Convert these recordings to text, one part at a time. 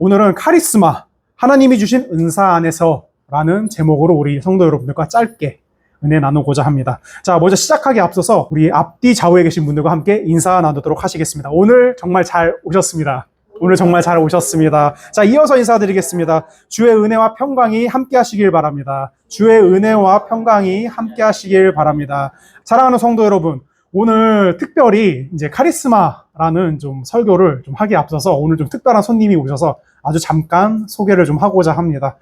오늘은 카리스마, 하나님이 주신 은사 안에서 라는 제목으로 우리 성도 여러분들과 짧게 은혜 나누고자 합니다. 자, 먼저 시작하기 앞서서 우리 앞뒤 좌우에 계신 분들과 함께 인사 나누도록 하시겠습니다. 오늘 정말 잘 오셨습니다. 오늘 정말 잘 오셨습니다. 자, 이어서 인사드리겠습니다. 주의 은혜와 평강이 함께 하시길 바랍니다. 주의 은혜와 평강이 함께 하시길 바랍니다. 사랑하는 성도 여러분, 오늘 특별히 이제 카리스마라는 좀 설교를 좀 하기에 앞서서 오늘 좀 특별한 손님이 오셔서 아주 잠깐 소개를 좀 하고자 합니다.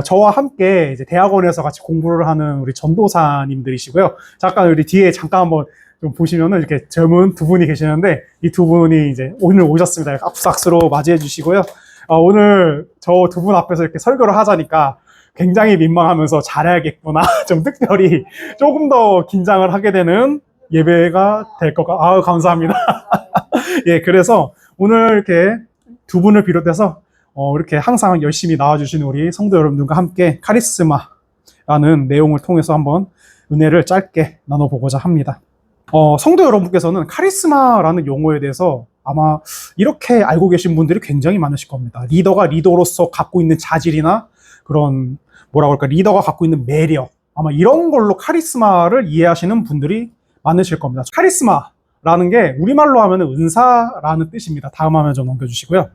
저와 함께 이제 대학원에서 같이 공부를 하는 우리 전도사님들이시고요. 잠깐 우리 뒤에 잠깐 한번 좀 보시면은 이렇게 젊은 두 분이 계시는데 이 두 분이 이제 오늘 오셨습니다. 악수로 맞이해 주시고요. 오늘 저 두 분 앞에서 이렇게 설교를 하자니까 굉장히 민망하면서 잘해야겠구나. 좀 특별히 조금 더 긴장을 하게 되는 예배가 될 것 같아요. 감사합니다. 예, 그래서 오늘 이렇게 두 분을 비롯해서 이렇게 항상 열심히 나와주시는 우리 성도 여러분들과 함께 카리스마라는 내용을 통해서 한번 은혜를 짧게 나눠보고자 합니다. 성도 여러분께서는 카리스마라는 용어에 대해서 아마 이렇게 알고 계신 분들이 굉장히 많으실 겁니다. 리더가 리더로서 갖고 있는 자질이나 그런 뭐라고 할까, 리더가 갖고 있는 매력, 아마 이런 걸로 카리스마를 이해하시는 분들이 많으실 겁니다. 카리스마라는 게 우리말로 하면 은사라는 뜻입니다. 다음 화면 좀 넘겨주시고요.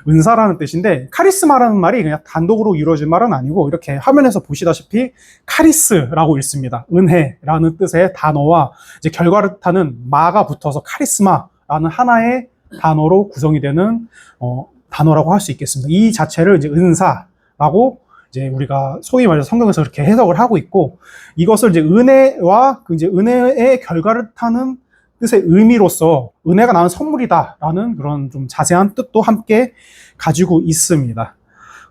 은사라는 뜻인데, 카리스마라는 말이 그냥 단독으로 이루어진 말은 아니고 이렇게 화면에서 보시다시피 카리스라고 읽습니다. 은혜라는 뜻의 단어와 이제 결과를 타는 마가 붙어서 카리스마라는 하나의 단어로 구성이 되는 단어라고 할 수 있겠습니다. 이 자체를 이제 은사라고 이제 우리가 소위 말해서 성경에서 그렇게 해석을 하고 있고, 이것을 이제 은혜와 이제 은혜의 결과를 타는 뜻의 의미로서 은혜가 나는 선물이다라는 그런 좀 자세한 뜻도 함께 가지고 있습니다.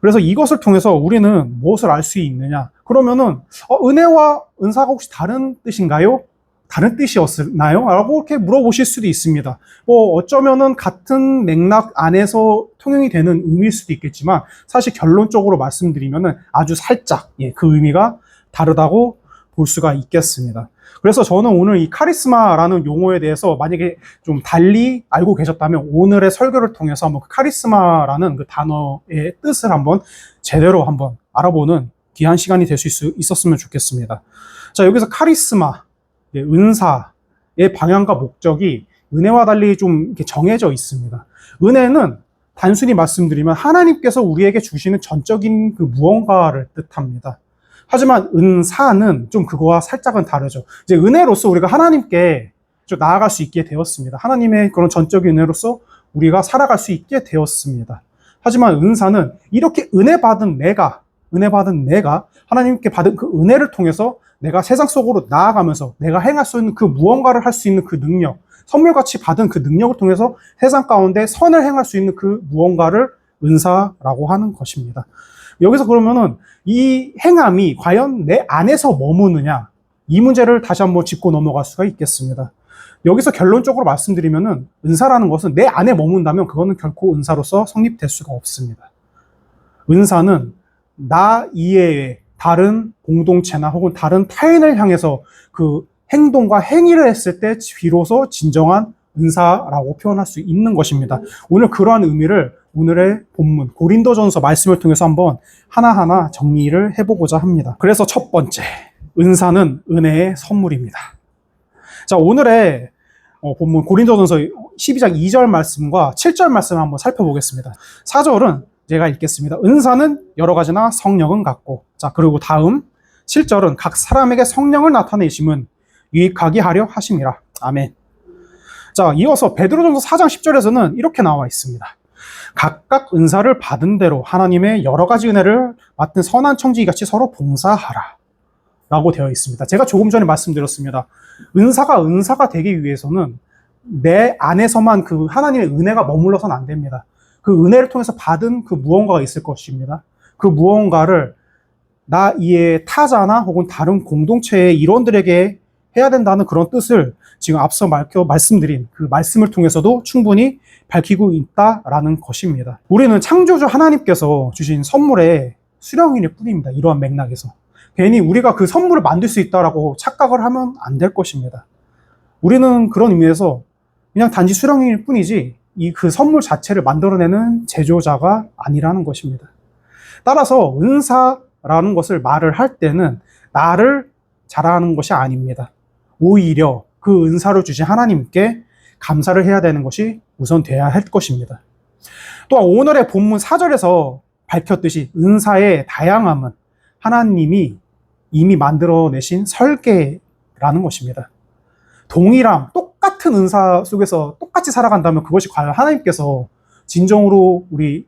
그래서 이것을 통해서 우리는 무엇을 알 수 있느냐? 그러면은 은혜와 은사가 혹시 다른 뜻인가요? 다른 뜻이었나요? 라고 이렇게 물어보실 수도 있습니다. 어쩌면은 같은 맥락 안에서 통용이 되는 의미일 수도 있겠지만, 사실 결론적으로 말씀드리면은 아주 살짝 그 의미가 다르다고 볼 수가 있겠습니다. 그래서 저는 오늘 이 카리스마라는 용어에 대해서 만약에 좀 달리 알고 계셨다면 오늘의 설교를 통해서 한번 그 카리스마라는 그 단어의 뜻을 한번 제대로 한번 알아보는 귀한 시간이 될 수 있었으면 좋겠습니다. 자, 여기서 카리스마, 은사의 방향과 목적이 은혜와 달리 좀 이렇게 정해져 있습니다. 은혜는 단순히 말씀드리면 하나님께서 우리에게 주시는 전적인 그 무언가를 뜻합니다. 하지만 은사는 좀 그거와 살짝은 다르죠. 이제 은혜로서 우리가 하나님께 좀 나아갈 수 있게 되었습니다. 하나님의 그런 전적인 은혜로서 우리가 살아갈 수 있게 되었습니다. 하지만 은사는 이렇게 은혜 받은 내가 하나님께 받은 그 은혜를 통해서 내가 세상 속으로 나아가면서 내가 행할 수 있는 그 무언가를 할 수 있는 그 능력, 선물같이 받은 그 능력을 통해서 세상 가운데 선을 행할 수 있는 그 무언가를 은사라고 하는 것입니다. 여기서 그러면은 이 행함이 과연 내 안에서 머무느냐, 이 문제를 다시 한번 짚고 넘어갈 수가 있겠습니다. 여기서 결론적으로 말씀드리면은 은사라는 것은 내 안에 머문다면 그거는 결코 은사로서 성립될 수가 없습니다. 은사는 나 이외의 다른 공동체나 혹은 다른 타인을 향해서 그 행동과 행위를 했을 때 비로소 진정한 은사라고 표현할 수 있는 것입니다. 오늘 그러한 의미를 오늘의 본문 고린도전서 말씀을 통해서 한번 하나하나 정리를 해보고자 합니다. 그래서 첫 번째, 은사는 은혜의 선물입니다. 자, 오늘의 본문 고린도전서 12장 2절 말씀과 7절 말씀을 한번 살펴보겠습니다. 4절은 제가 읽겠습니다. 은사는 여러 가지나 성령은 같고, 자, 그리고 다음 7절은 각 사람에게 성령을 나타내심은 유익하게 하려 하심이라. 아멘. 자, 이어서 베드로전서 4장 10절에서는 이렇게 나와 있습니다. 각각 은사를 받은 대로 하나님의 여러 가지 은혜를 맡은 선한 청지기 같이 서로 봉사하라 라고 되어 있습니다. 제가 조금 전에 말씀드렸습니다. 은사가 되기 위해서는 내 안에서만 그 하나님의 은혜가 머물러서는 안 됩니다. 그 은혜를 통해서 받은 그 무언가가 있을 것입니다. 그 무언가를 나 이외의 타자나 혹은 다른 공동체의 일원들에게 해야 된다는 그런 뜻을 지금 앞서 말씀드린 그 말씀을 통해서도 충분히 밝히고 있다라는 것입니다. 우리는 창조주 하나님께서 주신 선물의 수령일 뿐입니다. 이러한 맥락에서. 괜히 우리가 그 선물을 만들 수 있다라고 착각을 하면 안 될 것입니다. 우리는 그런 의미에서 그냥 단지 수령일 뿐이지 그 선물 자체를 만들어내는 제조자가 아니라는 것입니다. 따라서 은사라는 것을 말을 할 때는 나를 자랑하는 것이 아닙니다. 오히려 그 은사를 주신 하나님께 감사를 해야 되는 것이 우선 돼야 할 것입니다. 또한 오늘의 본문 4절에서 밝혔듯이 은사의 다양함은 하나님이 이미 만들어내신 설계라는 것입니다. 동일함, 똑같은 은사 속에서 똑같이 살아간다면 그것이 과연 하나님께서 진정으로 우리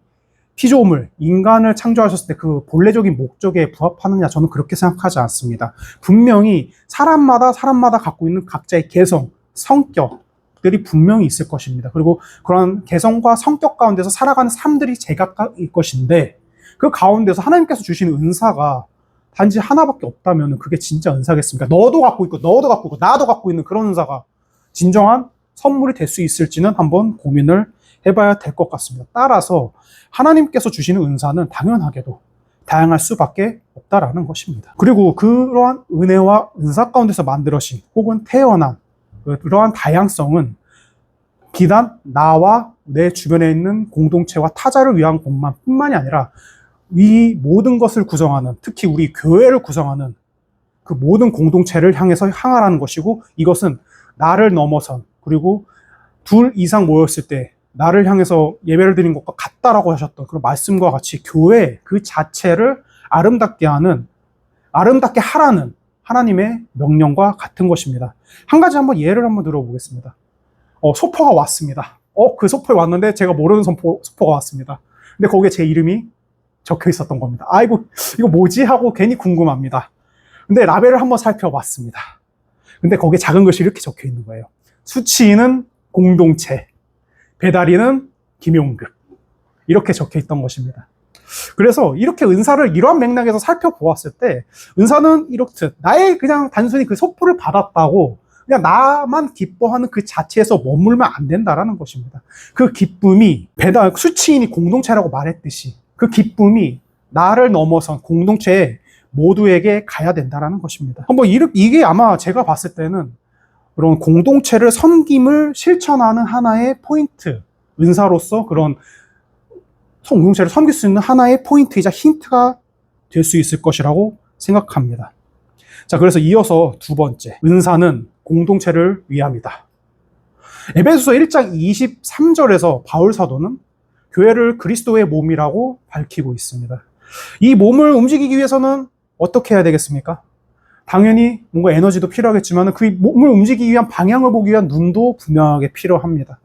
피조물, 인간을 창조하셨을 때 그 본래적인 목적에 부합하느냐, 저는 그렇게 생각하지 않습니다. 분명히 사람마다 갖고 있는 각자의 개성, 성격들이 분명히 있을 것입니다. 그리고 그런 개성과 성격 가운데서 살아가는 삶들이 제각각일 것인데, 그 가운데서 하나님께서 주시는 은사가 단지 하나밖에 없다면 그게 진짜 은사겠습니까? 너도 갖고 있고 나도 갖고 있는 그런 은사가 진정한 선물이 될 수 있을지는 한번 고민을 해봐야 될 것 같습니다. 따라서 하나님께서 주시는 은사는 당연하게도 다양할 수밖에 없다라는 것입니다. 그리고 그러한 은혜와 은사 가운데서 만들어진 혹은 태어난 그러한 다양성은 비단 나와 내 주변에 있는 공동체와 타자를 위한 것만뿐만이 아니라 이 모든 것을 구성하는, 특히 우리 교회를 구성하는 그 모든 공동체를 향해서 향하라는 것이고, 이것은 나를 넘어선, 그리고 둘 이상 모였을 때 나를 향해서 예배를 드린 것과 같다라고 하셨던 그런 말씀과 같이 교회 그 자체를 아름답게 하라는 하나님의 명령과 같은 것입니다. 한 가지 한번 예를 한번 들어보겠습니다. 소포가 왔습니다. 그 소포에 왔는데 제가 모르는 소포가 왔습니다. 근데 거기에 제 이름이 적혀 있었던 겁니다. 아이고, 이거 뭐지? 하고 괜히 궁금합니다. 근데 라벨을 한번 살펴봤습니다. 근데 거기에 작은 글씨 이렇게 적혀 있는 거예요. 수치인은 공동체, 배달인은 김용급. 이렇게 적혀 있던 것입니다. 그래서 이렇게 은사를 이러한 맥락에서 살펴보았을 때, 은사는 이렇듯 나의 그냥 단순히 그 소포를 받았다고 그냥 나만 기뻐하는 그 자체에서 머물면 안 된다라는 것입니다. 그 기쁨이 수치인이 공동체라고 말했듯이 그 기쁨이 나를 넘어선 공동체 모두에게 가야 된다라는 것입니다. 한번 이게 아마 제가 봤을 때는 그런 공동체를 섬김을 실천하는 하나의 포인트, 은사로서 그런 공동체를 섬길 수 있는 하나의 포인트이자 힌트가 될 수 있을 것이라고 생각합니다. 자, 그래서 이어서 두 번째, 은사는 공동체를 위함이다. 에베소서 1장 23절에서 바울 사도는 교회를 그리스도의 몸이라고 밝히고 있습니다. 이 몸을 움직이기 위해서는 어떻게 해야 되겠습니까? 당연히 뭔가 에너지도 필요하겠지만 그 몸을 움직이기 위한 방향을 보기 위한 눈도 분명하게 필요합니다.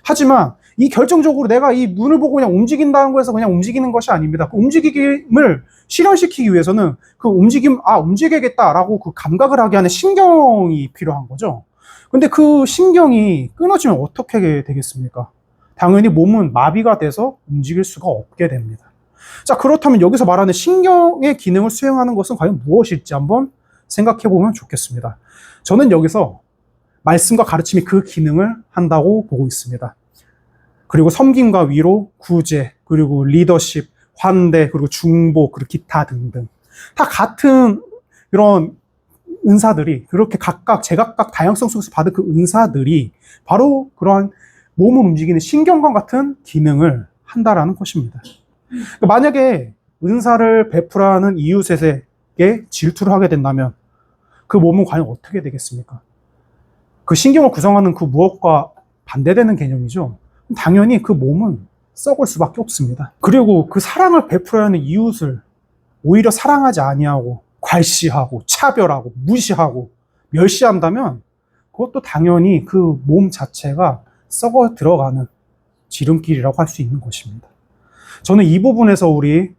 하지만 이 결정적으로 내가 이 눈을 보고 그냥 움직인다는 거에서 그냥 움직이는 것이 아닙니다. 그 움직임을 실현시키기 위해서는 그 움직여야겠다라고 그 감각을 하게 하는 신경이 필요한 거죠. 근데 그 신경이 끊어지면 어떻게 되겠습니까? 당연히 몸은 마비가 돼서 움직일 수가 없게 됩니다. 자, 그렇다면 여기서 말하는 신경의 기능을 수행하는 것은 과연 무엇일지 한번 생각해 보면 좋겠습니다. 저는 여기서 말씀과 가르침이 그 기능을 한다고 보고 있습니다. 그리고 섬김과 위로, 구제, 그리고 리더십, 환대, 그리고 중보, 그리고 기타 등등. 다 같은 이런 은사들이, 그렇게 제각각 다양성 속에서 받은 그 은사들이 바로 그러한 몸을 움직이는 신경과 같은 기능을 한다라는 것입니다. 만약에 은사를 베풀어하는 이웃에게 질투를 하게 된다면 그 몸은 과연 어떻게 되겠습니까? 그 신경을 구성하는 그 무엇과 반대되는 개념이죠. 당연히 그 몸은 썩을 수밖에 없습니다. 그리고 그 사랑을 베풀어야 하는 이웃을 오히려 사랑하지 아니하고 괄시하고 차별하고 무시하고 멸시한다면 그것도 당연히 그 몸 자체가 썩어 들어가는 지름길이라고 할 수 있는 것입니다. 저는 이 부분에서 우리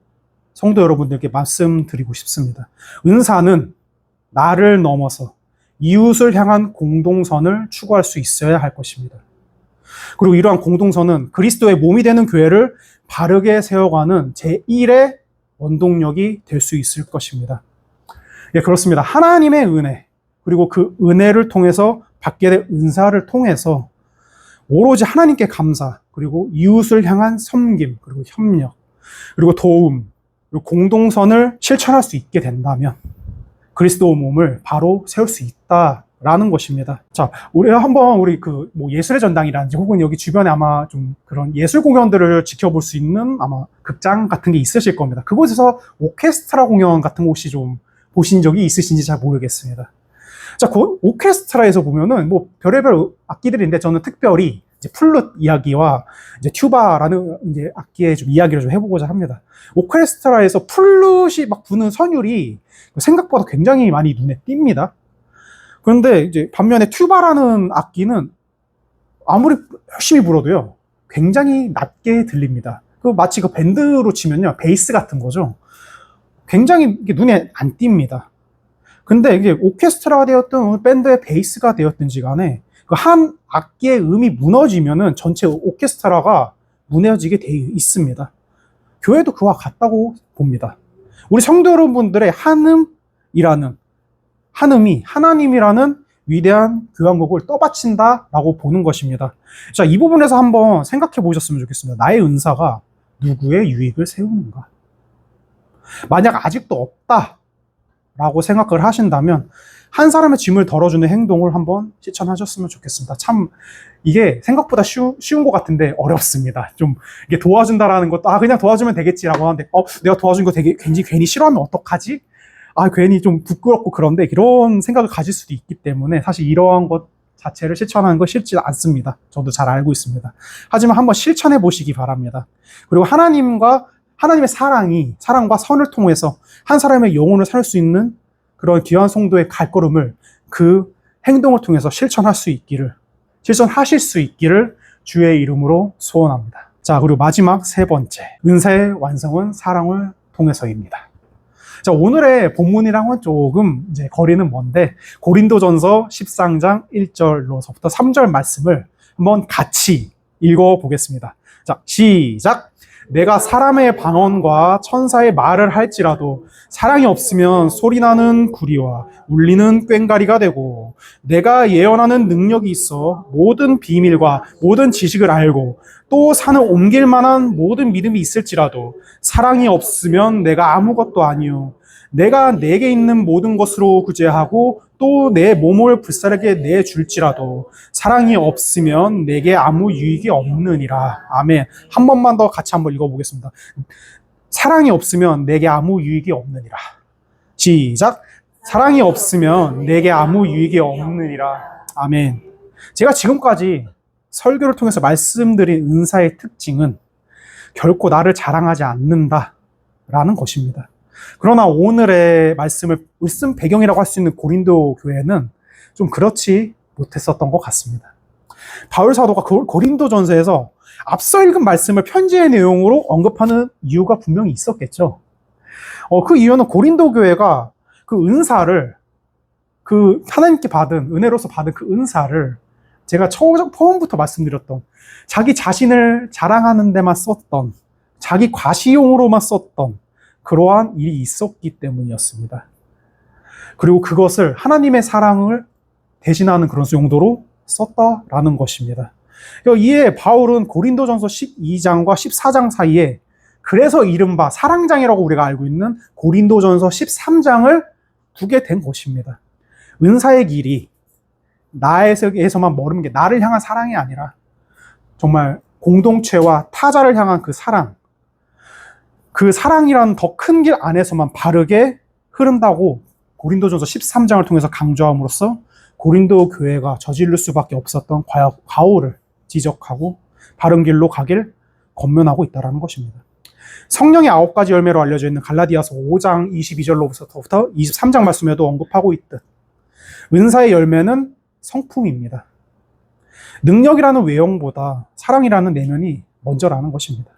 성도 여러분들께 말씀드리고 싶습니다. 은사는 나를 넘어서 이웃을 향한 공동선을 추구할 수 있어야 할 것입니다. 그리고 이러한 공동선은 그리스도의 몸이 되는 교회를 바르게 세워가는 제1의 원동력이 될 수 있을 것입니다. 예, 그렇습니다. 하나님의 은혜, 그리고 그 은혜를 통해서 받게 된 은사를 통해서 오로지 하나님께 감사, 그리고 이웃을 향한 섬김, 그리고 협력, 그리고 도움, 그리고 공동선을 실천할 수 있게 된다면 그리스도 몸을 바로 세울 수 있다라는 라는 것입니다. 자, 우리가 한번 우리 뭐 예술의 전당이라든지 혹은 여기 주변에 아마 좀 그런 예술 공연들을 지켜볼 수 있는 아마 극장 같은 게 있으실 겁니다. 그곳에서 오케스트라 공연 같은 거 혹시 좀 보신 적이 있으신지 잘 모르겠습니다. 자, 그 오케스트라에서 보면은 뭐 별의별 악기들인데 저는 특별히 이제 플룻 이야기와 이제 튜바라는 이제 악기의 좀 이야기를 좀 해보고자 합니다. 오케스트라에서 플룻이 막 부는 선율이 생각보다 굉장히 많이 눈에 띕니다. 그런데 이제 반면에 튜바라는 악기는 아무리 열심히 불어도요, 굉장히 낮게 들립니다. 마치 그 밴드로 치면요, 베이스 같은 거죠. 굉장히 눈에 안 띕니다. 근데 이게 오케스트라가 되었든 밴드의 베이스가 되었든지 간에 그 한 악기의 음이 무너지면은 전체 오케스트라가 무너지게 되어 있습니다. 교회도 그와 같다고 봅니다. 우리 성도 여러분들의 한음이라는 한음이 하나님이라는 위대한 교향곡을 떠받친다라고 보는 것입니다. 자, 이 부분에서 한번 생각해 보셨으면 좋겠습니다. 나의 은사가 누구의 유익을 세우는가? 만약 아직도 없다라고 생각을 하신다면 한 사람의 짐을 덜어주는 행동을 한번 실천하셨으면 좋겠습니다. 참 이게 생각보다 쉬운 것 같은데 어렵습니다. 좀 이게 도와준다라는 것도 그냥 도와주면 되겠지라고 하는데 내가 도와준 거 되게 괜히 싫어하면 어떡하지? 괜히 좀 부끄럽고 그런데 이런 생각을 가질 수도 있기 때문에 사실 이러한 것 자체를 실천하는 거 쉽지 않습니다. 저도 잘 알고 있습니다. 하지만 한번 실천해 보시기 바랍니다. 그리고 하나님의 사랑과 선을 통해서 한 사람의 영혼을 살 수 있는 그런 귀한 성도의 갈걸음을 그 행동을 통해서 실천하실 수 있기를 주의 이름으로 소원합니다. 자, 그리고 마지막 세 번째, 은사의 완성은 사랑을 통해서입니다. 자, 오늘의 본문이랑은 조금 이제 거리는 먼데 고린도전서 13장 1절로서부터 3절 말씀을 한번 같이 읽어보겠습니다. 자, 시작! 내가 사람의 방언과 천사의 말을 할지라도 사랑이 없으면 소리나는 구리와 울리는 꽹과리가 되고, 내가 예언하는 능력이 있어 모든 비밀과 모든 지식을 알고 또 산을 옮길 만한 모든 믿음이 있을지라도 사랑이 없으면 내가 아무것도 아니요 내가 내게 있는 모든 것으로 구제하고 또 내 몸을 불사르게 내줄지라도 사랑이 없으면 내게 아무 유익이 없느니라. 아멘. 한 번만 더 같이 한번 읽어보겠습니다. 사랑이 없으면 내게 아무 유익이 없느니라. 시작. 사랑이 없으면 내게 아무 유익이 없느니라. 아멘. 제가 지금까지 설교를 통해서 말씀드린 은사의 특징은 결코 나를 자랑하지 않는다라는 것입니다. 그러나 오늘의 말씀을 을쓴 배경이라고 할 수 있는 고린도 교회는 좀 그렇지 못했었던 것 같습니다. 바울 사도가 고린도전서에서 앞서 읽은 말씀을 편지의 내용으로 언급하는 이유가 분명히 있었겠죠. 그 이유는 고린도 교회가 그 은사를, 하나님께 받은, 은혜로서 받은 그 은사를 제가 처음부터 말씀드렸던 자기 자신을 자랑하는 데만 썼던, 자기 과시용으로만 썼던 그러한 일이 있었기 때문이었습니다. 그리고 그것을 하나님의 사랑을 대신하는 그런 용도로 썼다라는 것입니다. 이에 바울은 고린도전서 12장과 14장 사이에 그래서 이른바 사랑장이라고 우리가 알고 있는 고린도전서 13장을 두게 된 것입니다. 은사의 길이 나에서만 머무는 게 나를 향한 사랑이 아니라 정말 공동체와 타자를 향한 그 사랑, 그 사랑이라는 더 큰 길 안에서만 바르게 흐른다고 고린도전서 13장을 통해서 강조함으로써 고린도 교회가 저지를 수밖에 없었던 과오를 지적하고 바른 길로 가길 권면하고 있다는 것입니다. 성령의 9가지 열매로 알려져 있는 갈라디아서 5장 22절로부터 23장 말씀에도 언급하고 있듯 은사의 열매는 성품입니다. 능력이라는 외형보다 사랑이라는 내면이 먼저라는 것입니다.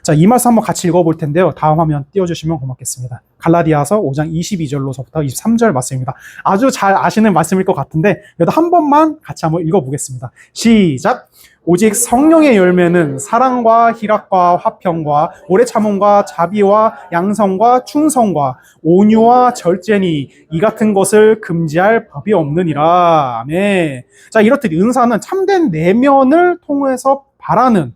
자, 이 말씀 한번 같이 읽어볼 텐데요. 다음 화면 띄워주시면 고맙겠습니다. 갈라디아서 5장 22절로서부터 23절 말씀입니다. 아주 잘 아시는 말씀일 것 같은데 그래도 한 번만 같이 한번 읽어보겠습니다. 시작! 오직 성령의 열매는 사랑과 희락과 화평과 오래 참음과 자비와 양성과 충성과 온유와 절제니 이 같은 것을 금지할 법이 없느니라. 아멘. 자, 이렇듯 은사는 참된 내면을 통해서 바라는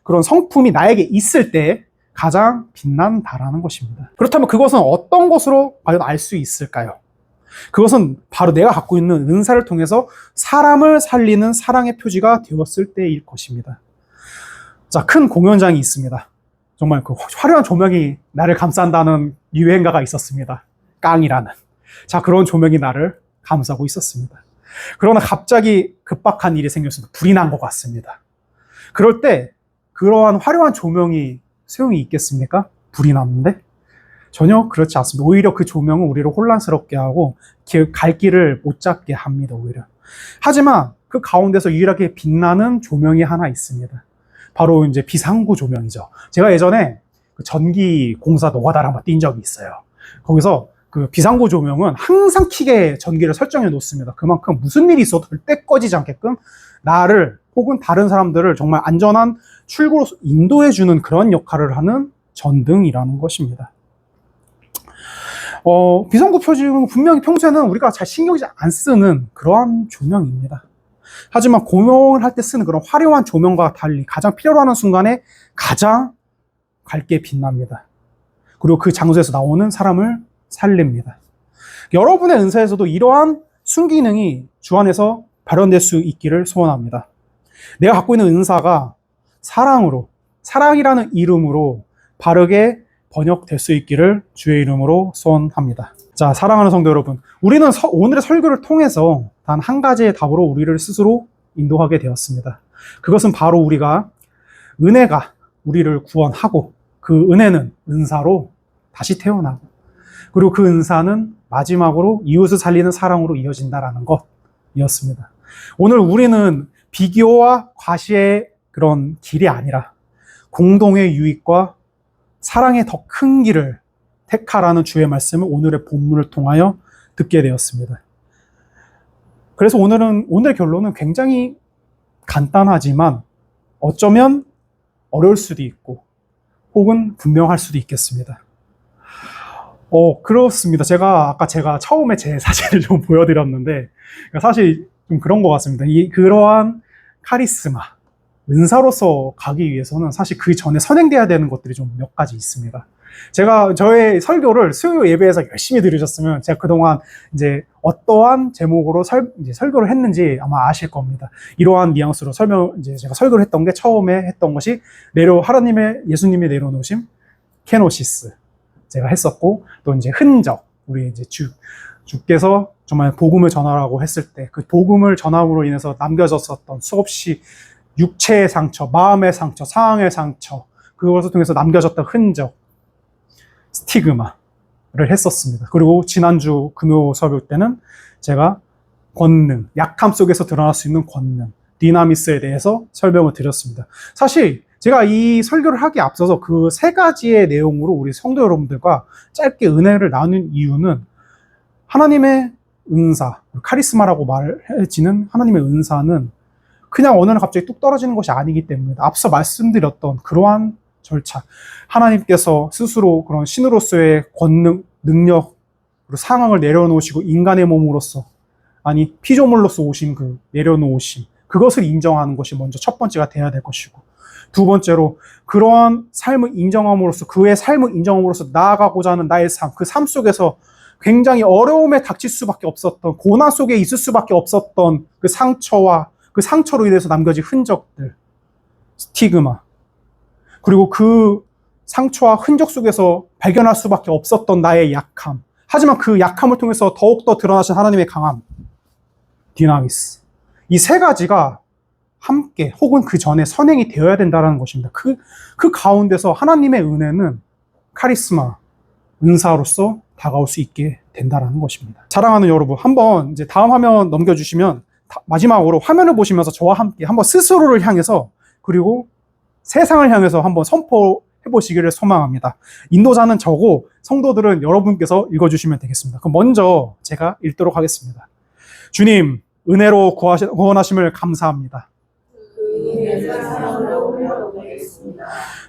그런 성품이 나에게 있을 때 가장 빛난다라는 것입니다. 그렇다면 그것은 어떤 것으로 과연 알 수 있을까요? 그것은 바로 내가 갖고 있는 은사를 통해서 사람을 살리는 사랑의 표지가 되었을 때일 것입니다. 자, 큰 공연장이 있습니다. 정말 그 화려한 조명이 나를 감싼다는 유행가가 있었습니다. 깡이라는. 자, 그런 조명이 나를 감싸고 있었습니다. 그러나 갑자기 급박한 일이 생겼습니다. 불이 난 것 같습니다. 그럴 때 그러한 화려한 조명이 소용이 있겠습니까? 불이 났는데? 전혀 그렇지 않습니다. 오히려 그 조명은 우리를 혼란스럽게 하고 갈 길을 못 잡게 합니다. 오히려. 하지만 그 가운데서 유일하게 빛나는 조명이 하나 있습니다. 바로 이제 비상구 조명이죠. 제가 예전에 그 전기 공사 노가다를 한번 뛴 적이 있어요. 거기서 그 비상구 조명은 항상 켜게 전기를 설정해 놓습니다. 그만큼 무슨 일이 있어도 절대 꺼지지 않게끔 나를 혹은 다른 사람들을 정말 안전한 출구로 인도해 주는 그런 역할을 하는 전등이라는 것입니다. 비상구 표지는 분명히 평소에는 우리가 잘 신경이 안 쓰는 그러한 조명입니다. 하지만 공연을 할 때 쓰는 그런 화려한 조명과 달리 가장 필요로 하는 순간에 가장 밝게 빛납니다. 그리고 그 장소에서 나오는 사람을 살립니다. 여러분의 은사에서도 이러한 순기능이 주 안에서 발현될 수 있기를 소원합니다. 내가 갖고 있는 은사가 사랑으로, 사랑이라는 이름으로 바르게 번역될 수 있기를 주의 이름으로 소원합니다. 자, 사랑하는 성도 여러분, 우리는 오늘의 설교를 통해서 단 한 가지의 답으로 우리를 스스로 인도하게 되었습니다. 그것은 바로 우리가 은혜가 우리를 구원하고 그 은혜는 은사로 다시 태어나고 그리고 그 은사는 마지막으로 이웃을 살리는 사랑으로 이어진다라는 것이었습니다. 오늘 우리는 비교와 과시의 그런 길이 아니라 공동의 유익과 사랑의 더 큰 길을 택하라는 주의 말씀을 오늘의 본문을 통하여 듣게 되었습니다. 그래서 오늘 결론은 굉장히 간단하지만 어쩌면 어려울 수도 있고 혹은 분명할 수도 있겠습니다. 그렇습니다. 아까 제가 처음에 제 사진을 좀 보여드렸는데 사실 좀 그런 것 같습니다. 그러한 카리스마, 은사로서 가기 위해서는 사실 그 전에 선행돼야 되는 것들이 좀 몇 가지 있습니다. 제가 저의 설교를 수요 예배에서 열심히 들으셨으면 제가 그동안 이제 어떠한 제목으로 설교를 했는지 아마 아실 겁니다. 이러한 뉘앙스로 제가 설교를 했던 게 처음에 했던 것이 예수님의 내려놓으심, 케노시스 제가 했었고 또 이제 흔적, 우리 이제 주께서 정말 복음을 전하라고 했을 때 그 복음을 전함으로 인해서 남겨졌었던 수없이 육체의 상처, 마음의 상처, 상황의 상처, 그것을 통해서 남겨졌던 흔적, 스티그마를 했었습니다. 그리고 지난주 금요 설교 때는 제가 권능, 약함 속에서 드러날 수 있는 권능, 디나미스에 대해서 설명을 드렸습니다. 사실 제가 이 설교를 하기에 앞서서 그 세 가지의 내용으로 우리 성도 여러분들과 짧게 은혜를 나누는 이유는 하나님의 은사, 카리스마라고 말해지는 하나님의 은사는 그냥 어느 날 갑자기 뚝 떨어지는 것이 아니기 때문입니다. 앞서 말씀드렸던 그러한 절차, 하나님께서 스스로 그런 신으로서의 권능, 능력, 그리고 상황을 내려놓으시고 인간의 몸으로서, 아니 피조물로서 오신 그 내려놓으심, 그것을 인정하는 것이 먼저 첫 번째가 돼야 될 것이고, 두 번째로 그러한 삶을 인정함으로써, 그의 삶을 인정함으로써 나아가고자 하는 나의 삶, 그 삶 속에서 굉장히 어려움에 닥칠 수밖에 없었던, 고난 속에 있을 수밖에 없었던 그 상처와 그 상처로 인해서 남겨진 흔적들, 스티그마, 그리고 그 상처와 흔적 속에서 발견할 수밖에 없었던 나의 약함, 하지만 그 약함을 통해서 더욱더 드러나신 하나님의 강함, 디나미스, 이 세 가지가 함께 혹은 그 전에 선행이 되어야 된다는 것입니다. 그 가운데서 하나님의 은혜는 카리스마, 은사로서 다가올 수 있게 된다는 것입니다. 사랑하는 여러분, 한번 이제 다음 화면 넘겨주시면 마지막으로 화면을 보시면서 저와 함께 한번 스스로를 향해서 그리고 세상을 향해서 한번 선포해 보시기를 소망합니다. 인도자는 저고 성도들은 여러분께서 읽어주시면 되겠습니다. 그럼 먼저 제가 읽도록 하겠습니다. 주님, 은혜로 구원하심을 감사합니다.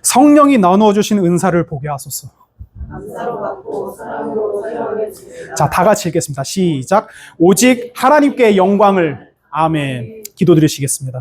성령이 나누어 주신 은사를 보게 하소서. 자, 다 같이 읽겠습니다. 시작. 오직 하나님께 영광을. 아멘. 기도드리시겠습니다.